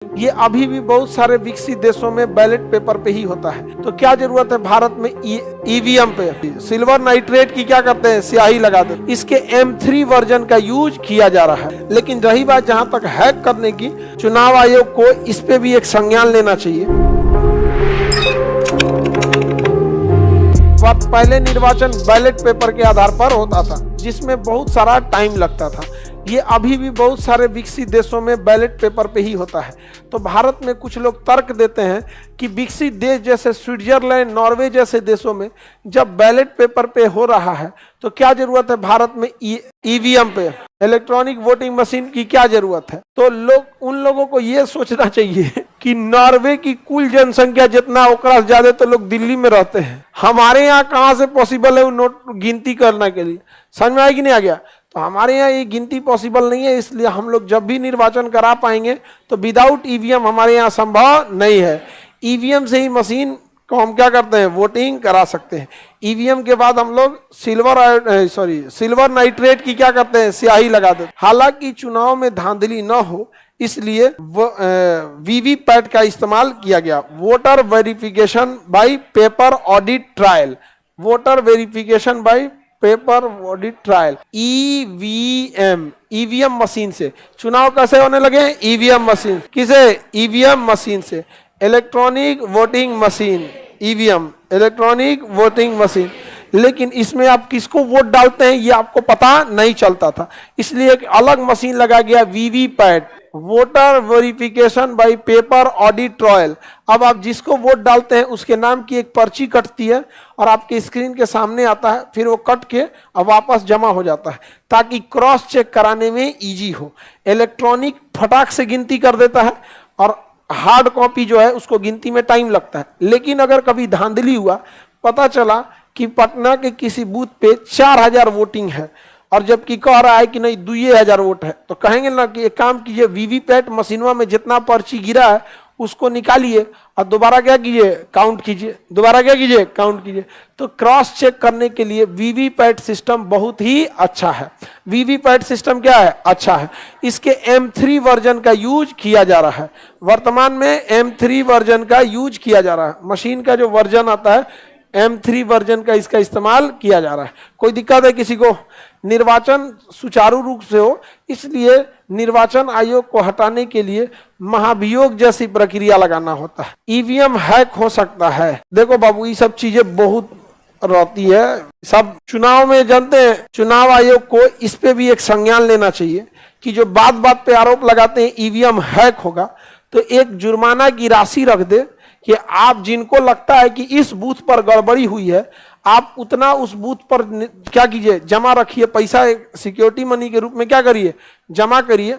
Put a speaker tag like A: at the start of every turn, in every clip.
A: ये अभी भी बहुत सारे विकसित देशों में बैलेट पेपर पे ही होता है। तो क्या जरूरत है भारत में ईवीएम पे सिल्वर नाइट्रेट की क्या करते हैं, स्याही लगा देते। इसके M3 वर्जन का यूज किया जा रहा है। लेकिन रही बात जहां तक हैक करने की, चुनाव आयोग को इस पे भी एक संज्ञान लेना चाहिए। पहले निर्वाचन बैलेट पेपर के आधार पर होता था, जिसमें बहुत सारा टाइम लगता था। ये अभी भी बहुत सारे विकसित देशों में बैलेट पेपर पे ही होता है। तो भारत में कुछ लोग तर्क देते हैं कि विकसित देश जैसे स्विट्जरलैंड, नॉर्वे जैसे देशों में जब बैलेट पेपर पे हो रहा है तो क्या जरूरत है भारत में ईवीएम पे, इलेक्ट्रॉनिक वोटिंग मशीन की क्या जरूरत है। तो उन लोगों को ये सोचना चाहिए कि नॉर्वे की कुल जनसंख्या जितना ओकरा ज्यादा तो लोग दिल्ली में रहते हैं। हमारे यहाँ कहाँ से पॉसिबल है नोट गिनती करने के लिए, समझ में आया कि नहीं आ गया। तो हमारे यहाँ ये गिनती पॉसिबल नहीं है, इसलिए हम लोग जब भी निर्वाचन करा पाएंगे तो विदाउट ईवीएम हमारे यहाँ संभव नहीं है। ईवीएम से ही मशीन को हम क्या करते हैं, वोटिंग करा सकते हैं। ईवीएम के बाद हम लोग सिल्वर नाइट्रेट की क्या करते हैं, स्याही लगा देते। हालांकि चुनाव में धांधली न हो इसलिए वीवीपैट का इस्तेमाल किया गया, voter verification bye paper audit trial, voter verification bye paper audit trial, EVM machine से चुनाव कैसे होने लगे, ईवीएम मशीन, किसे, ईवीएम मशीन से, electronic voting machine, EVM electronic voting machine. लेकिन इसमें आप किसको वोट डालते हैं ये आपको पता नहीं चलता था, इसलिए एक अलग मशीन लगा गया, VVPAT, voter verification bye paper audit trial. अब आप जिसको वोट डालते हैं उसके नाम की एक पर्ची कटती है और आपके स्क्रीन के सामने आता है, फिर वो कट के अब वापस जमा हो जाता है ताकि क्रॉस चेक कराने में इजी हो। इलेक्ट्रॉनिक फटाक से गिनती कर देता है और हार्ड कॉपी जो है उसको गिनती में टाइम लगता है। लेकिन अगर कभी धांधली हुआ, पता चला कि पटना के किसी बूथ पे 4000 वोटिंग है और जबकि कह रहा है कि नहीं 2000 वोट है, तो कहेंगे ना कि एक काम कीजिए, वीवीपैट मशीनवा में जितना पर्ची गिरा है उसको निकालिए और दोबारा क्या कीजिए, काउंट कीजिए, दोबारा क्या कीजिए, काउंट कीजिए। तो क्रॉस चेक करने के लिए वीवीपैट सिस्टम बहुत ही अच्छा है। वीवीपैट सिस्टम क्या है, अच्छा है। इसके M3 वर्जन का यूज किया जा रहा है, वर्तमान में M3 वर्जन का यूज किया जा रहा है। मशीन का जो वर्जन आता है M3 वर्जन का इसका इस्तेमाल किया जा रहा है। कोई दिक्कत है किसी को, निर्वाचन सुचारू रूप से हो इसलिए निर्वाचन आयोग को हटाने के लिए महाभियोग जैसी प्रक्रिया लगाना होता है। ईवीएम हैक हो सकता है, देखो बाबू ये सब चीजें बहुत रहती है। सब चुनाव में जानते हैं, चुनाव आयोग को इस पे भी एक संज्ञान लेना चाहिए कि जो बात बात पे आरोप लगाते हैं ईवीएम हैक होगा, तो एक जुर्माना की राशि रख दे कि आप जिनको लगता है कि इस बूथ पर गड़बड़ी हुई है, आप उतना उस बूथ पर क्या कीजिए, जमा रखिए, पैसा सिक्योरिटी मनी के रूप में क्या करिए, जमा करिए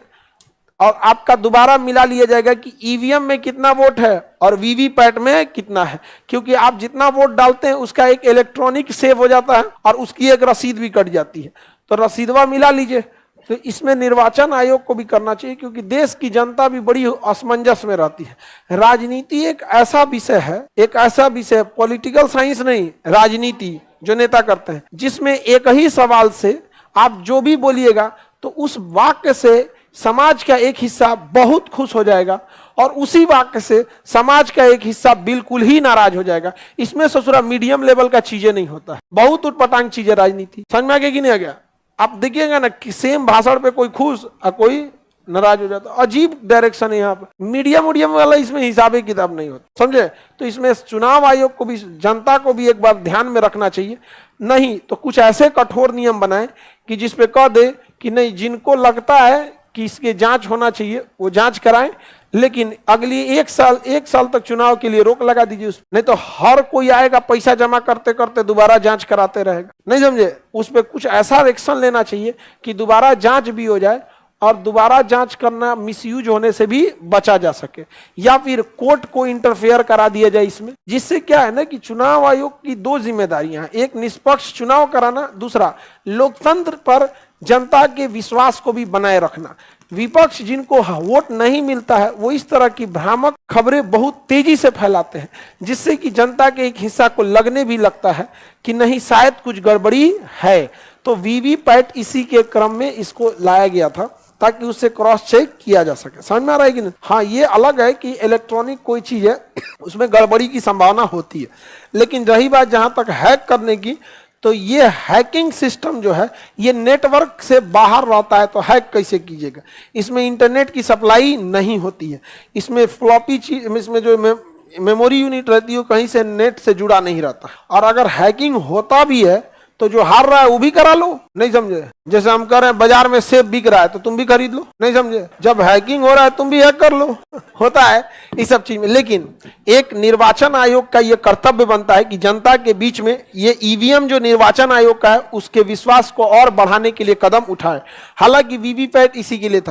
A: और आपका दोबारा मिला लिया जाएगा कि ईवीएम में कितना वोट है और वीवीपैट में कितना है। क्योंकि आप जितना वोट डालते हैं उसका एक इलेक्ट्रॉनिक सेव हो जाता है और उसकी एक रसीद भी कट जाती है, तो रसीदवा मिला लीजिए। तो इसमें निर्वाचन आयोग को भी करना चाहिए, क्योंकि देश की जनता भी बड़ी असमंजस में रहती है। राजनीति एक ऐसा विषय है, एक ऐसा विषय, पॉलिटिकल साइंस नहीं, राजनीति जो नेता करते हैं, जिसमें एक ही सवाल से आप जो भी बोलिएगा तो उस वाक्य से समाज का एक हिस्सा बहुत खुश हो जाएगा और उसी वाक्य से समाज का एक हिस्सा बिल्कुल ही नाराज हो जाएगा। इसमें ससुरा मीडियम लेवल का चीजें नहीं होता है, बहुत उटपटांग चीजें राजनीति। समझ में आ गया कि नहीं आ गया। आप देखिएगा ना कि सेम भाषण पे कोई खुश और कोई नाराज हो जाता, अजीब डायरेक्शन है यहाँ पे। मीडियम वाला इसमें हिसाबे किताब नहीं होता, समझे। तो इसमें चुनाव आयोग को भी, जनता को भी एक बार ध्यान में रखना चाहिए। नहीं तो कुछ ऐसे कठोर नियम बनाए कि जिसपे कह दे कि नहीं, जिनको लगता है कि इसके जांच होना चाहिए वो जांच कराएं, लेकिन अगली एक साल तक चुनाव के लिए रोक लगा दीजिए। नहीं तो हर कोई आएगा पैसा जमा करते करते दोबारा जांच कराते रहेगा, नहीं समझे। उस पर कुछ ऐसा एक्शन लेना चाहिए कि दोबारा जांच भी हो जाए और दोबारा जांच करना मिसयूज होने से भी बचा जा सके, या फिर कोर्ट को इंटरफेयर करा दिया जाए इसमें। जिससे क्या है ना कि चुनाव आयोग की दो जिम्मेदारियां हैं, एक निष्पक्ष चुनाव कराना, दूसरा लोकतंत्र पर जनता के विश्वास को भी बनाए रखना। विपक्ष जिनको वोट नहीं मिलता है वो इस तरह की भ्रामक खबरें बहुत तेजी से फैलाते हैं, जिससे कि जनता के एक हिस्सा को लगने भी लगता है कि नहीं शायद कुछ गड़बड़ी है। तो वीवीपैट इसी के क्रम में इसको लाया गया था। ताकि उससे क्रॉस चेक किया जा सके। समझ में आ रहा है कि नहीं? हाँ, ये अलग है कि इलेक्ट्रॉनिक कोई चीज है उसमें गड़बड़ी की संभावना होती है, लेकिन रही बात जहां तक हैक करने की, तो ये हैकिंग सिस्टम जो है ये नेटवर्क से बाहर रहता है, तो हैक कैसे कीजिएगा? इसमें इंटरनेट की सप्लाई नहीं होती है, इसमें फ्लॉपी चीज, इसमें जो मेमोरी यूनिट रहती है कहीं से नेट से जुड़ा नहीं रहता। और अगर हैकिंग होता भी है तो जो हार रहा है वो भी करा लो, नहीं समझे? जैसे हम कह रहे हैं बाजार में सेब बिक रहा है तो तुम भी खरीद लो, नहीं समझे? जब हैकिंग हो रहा है तुम भी हैक कर लो होता है इस सब चीज में। लेकिन एक निर्वाचन आयोग का ये कर्तव्य बनता है कि जनता के बीच में ये ईवीएम जो निर्वाचन आयोग का है उसके विश्वास को और बढ़ाने के लिए कदम उठाए। हालांकि वीवीपैट इसी के लिए था।